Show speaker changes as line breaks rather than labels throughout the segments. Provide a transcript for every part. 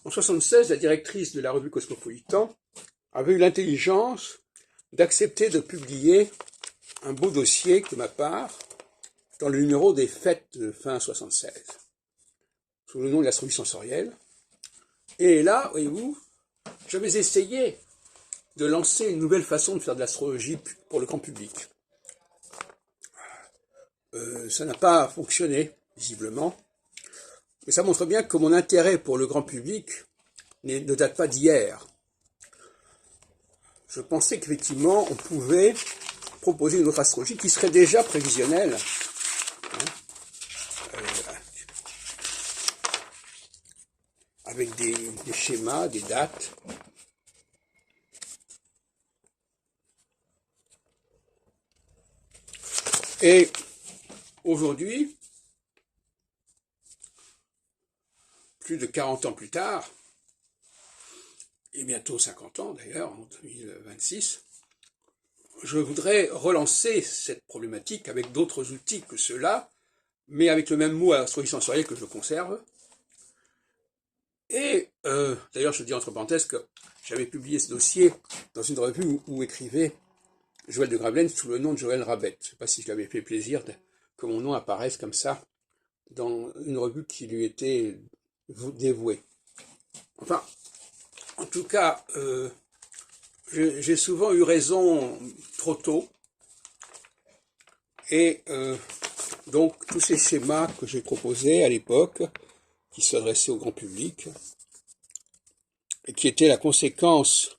En 1976, la directrice de la revue Cosmopolitan avait eu l'intelligence d'accepter de publier un beau dossier de ma part dans le numéro des fêtes de fin 1976, sous le nom de l'astrologie sensorielle. Et là, voyez-vous, j'avais essayé de lancer une nouvelle façon de faire de l'astrologie pour le grand public. Ça n'a pas fonctionné, visiblement. Mais ça montre bien que mon intérêt pour le grand public ne date pas d'hier. Je pensais qu'effectivement, on pouvait proposer une autre astrologie qui serait déjà prévisionnelle. Avec des schémas, des dates. Et aujourd'hui, plus de 40 ans plus tard, et bientôt 50 ans d'ailleurs, en 2026, je voudrais relancer cette problématique avec d'autres outils que ceux-là, mais avec le même mot astrologie sensorielle que je conserve. Et d'ailleurs, je dis entre parenthèses que j'avais publié ce dossier dans une revue où écrivait Joël de Gravelaine sous le nom de Joël Rabet. Je ne sais pas si je lui avais fait plaisir que mon nom apparaisse comme ça dans une revue qui lui était dévouée. Enfin, en tout cas, j'ai souvent eu raison trop tôt. Et donc, tous ces schémas que j'ai proposés à l'époque, qui s'adressaient au grand public, et qui étaient la conséquence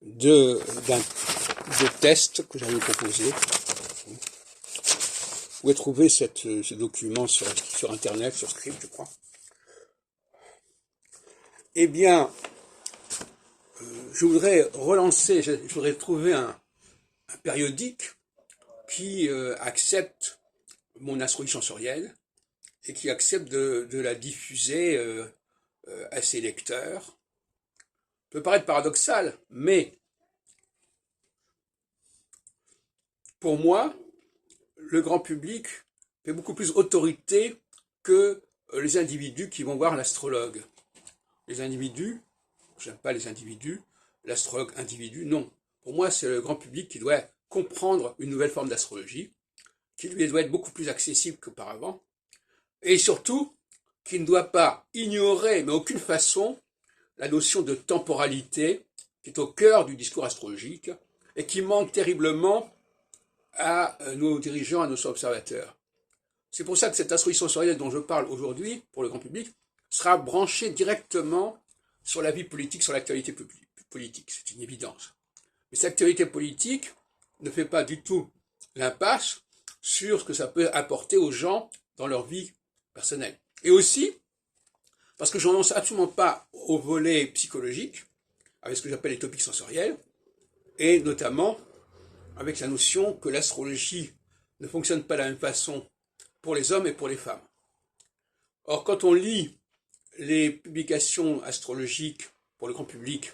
de tests que j'avais proposés. Vous pouvez trouver ce document sur Internet, sur Script, je crois. Eh bien, je voudrais relancer, je voudrais trouver un périodique qui accepte mon astrologie sensorielle et qui accepte de la diffuser à ses lecteurs. Ça peut paraître paradoxal, mais pour moi, le grand public fait beaucoup plus autorité que les individus qui vont voir l'astrologue. Les individus, j'aime pas les individus, l'astrologue individu, non. Pour moi, c'est le grand public qui doit comprendre une nouvelle forme d'astrologie, qui lui doit être beaucoup plus accessible qu'auparavant, et surtout, qui ne doit pas ignorer, mais aucune façon, la notion de temporalité qui est au cœur du discours astrologique et qui manque terriblement à nos dirigeants, à nos observateurs. C'est pour ça que cette astrologie sensorielle dont je parle aujourd'hui, pour le grand public, sera branchée directement sur la vie politique, sur l'actualité politique. C'est une évidence. Mais cette actualité politique ne fait pas du tout l'impasse sur ce que ça peut apporter aux gens dans leur vie personnelle. Et aussi, parce que je renonce absolument pas au volet psychologique, avec ce que j'appelle les topics sensoriels, et notamment avec la notion que l'astrologie ne fonctionne pas de la même façon pour les hommes et pour les femmes. Or, quand on lit les publications astrologiques pour le grand public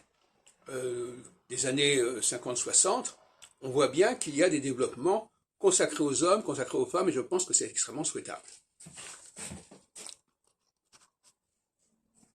des années 50-60, on voit bien qu'il y a des développements consacrés aux hommes, consacrés aux femmes, et je pense que c'est extrêmement souhaitable.